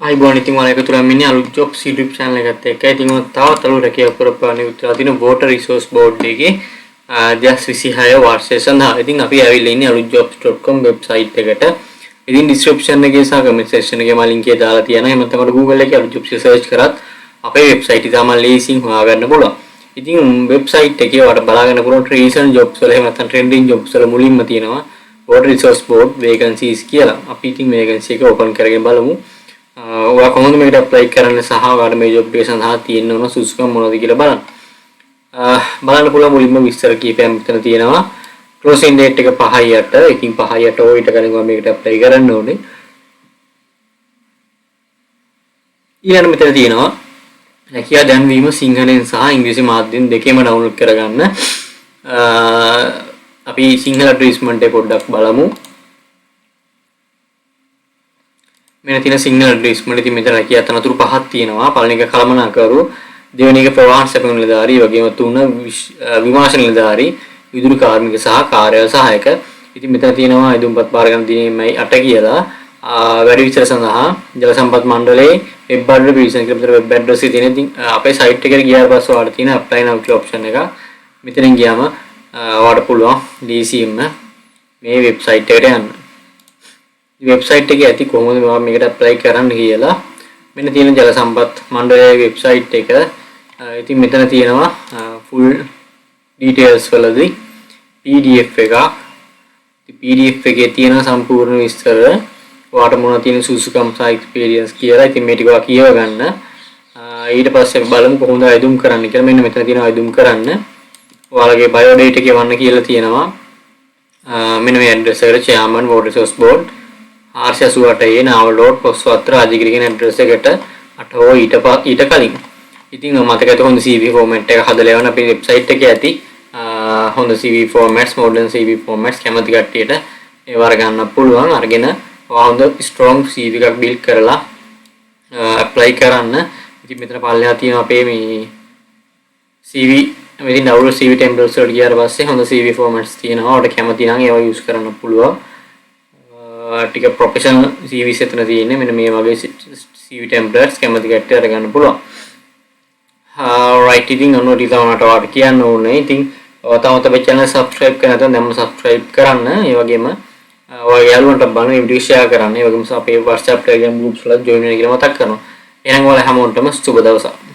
අයිබෝන් ඉතින් ඔයාලා එකතු වෙලා ඉන්නේ අලුත් ජොබ්ස් YouTube channel එකත් එක්ක. ඉතින් ඔය තවත් අලුත් රැකියාව කරපුවානේ උත්තරලා තියෙන water resource board එකේ 2026 වර්ෂය සඳහා. ඉතින් අපි ඇවිල්ලා ඉන්නේ alutjobs.com website එකට. ඉතින් description එකේ සහ comment section එකේ මම link එක දාලා තියෙනවා. එහෙම නැත්නම් Google එකේ alutjobs search කරත් අපේ website එක තමයි ලේසියෙන් හොයාගන්න පුළුවන්. ඉතින් website එකේ ඔයාලට බලාගන්න පුළුවන් recent jobs වල එහෙම නැත්නම් trending jobs වල මුලින්ම තියෙනවා water resource board vacancies කියලා. අපි ඉතින් vacancy එක open කරගෙන බලමු. ඔයා කොහොමද මේකට apply කරන්න සහ ඔයාලට මේ job එක සඳහා තියෙන්න ඕන සුසුකම් මොනවද කියලා බලන්න. බලන්න පුළුවන් මුලින්ම විස්තර කීපයක් මෙතන තියෙනවා. closing date එක 5/8. ඉතින් 5/8 ඔය ඊට කලින් මේකට apply කරන්න ඕනේ. ඊළඟ මෙතන තියෙනවා රැකියා දැන්වීම සිංහලෙන් සහ ඉංග්‍රීසි මාධ්‍යයෙන් දෙකේම download කරගන්න. අපි සිංහල advertisement එක පොඩ්ඩක් බලමු. මෙන්න තියෙන සිංහල advertisement ඉතින් මෙතන රැකියා තනතුරු පහක් තියෙනවා. පළවෙනි එක කළමනාකරු, දෙවෙනි එක ප්‍රවාහන සැපයුම් නිලධාරී, වගේම තුන විමාශන නිලධාරී, විදුලි කාර්මික සහ කාර්යාල සහායක. ඉතින් මෙතන තියෙනවා ඉදුම්පත් බාර ගන්න දිනේමයි 8 කියලා. වැඩි විස්තර සඳහා ජල සම්පත් මණ්ඩලයේ වෙබ් අඩ්‍රස් පිවිසන කියලා මෙතන වෙබ් ඇඩ්‍රස් එක තියෙන. ඉතින් අපේ site එකට ගියාට පස්සේ ඔයාලට තියෙන apply now කියලා option එක. මෙතනින් ගියාම ඔයාලට පුළුවන් DCM මේ website එකට යන්න. website එකේ ඇති කොහොමද මම මේකට apply කරන්න කියලා. මෙන්න තියෙන ජල සම්පත් මණ්ඩලයේ website එක. ඉතින් මෙතන තියෙනවා full details වලදී PDF එකක්. ඉතින් PDF එකේ තියෙන සම්පූර්ණ විස්තර ඔයාලට මොනවද තියෙන සුසුකම් සහ experience කියලා. ඉතින් මේ ටික ඔයා කියව ගන්න. ඊට පස්සේ බලමු කොහොමද අයදුම් කරන්න කියලා. මෙන්න මෙතන තියෙනවා අයදුම් කරන්න. ඔයාලගේ bio data එක වන්න කියලා තියෙනවා. මෙන්න මේ address එකට chairman water resource board 488 Nawala road Poswatta Rajagiri කියන address එකට 8 හෝ ඊට කලින්. ඉතින් මතක ඇති හොඳ CV format එක හදලා යවන්න අපේ website එකේ ඇති. හොඳ CV formats, modern CV formats කැමති කට්ටියට ඒව අරගන්න පුළුවන්. අරගෙන හොඳ strong CV එකක් build කරලා apply කරන්න. ඉතින් මෙතන පල්ලෙහා තියෙන අපේ මේ CV මෙතන download CV templates වලට ගියාට පස්සේ හොඳ CV formats තියෙනවා. ඔයාලට කැමති නම් ඒවා use කරන්න පුළුවන්. ටික professional CVs එතන තියෙන්නේ. මෙන්න මේ වගේ CV templates කැමති කට්ටිය අරගන්න පුළුවන්. right ඉතින් ඔන්න ඔය තමයි ඔයාලට කියන්න ඕනේ. ඉතින් ඔයාලා තමයි channel subscribe කරන්න නැත්නම් දැන්ම subscribe කරන්න. ඒ වගේම ඔයාලා යාළුවන්ට බලන video share කරන්න. ඒ වගේම අපේ WhatsApp Telegram groups වල join වෙන්න කියලා මතක් කරනවා. එහෙනම් ඔයාලා හැමෝටම සුබ දවසක්.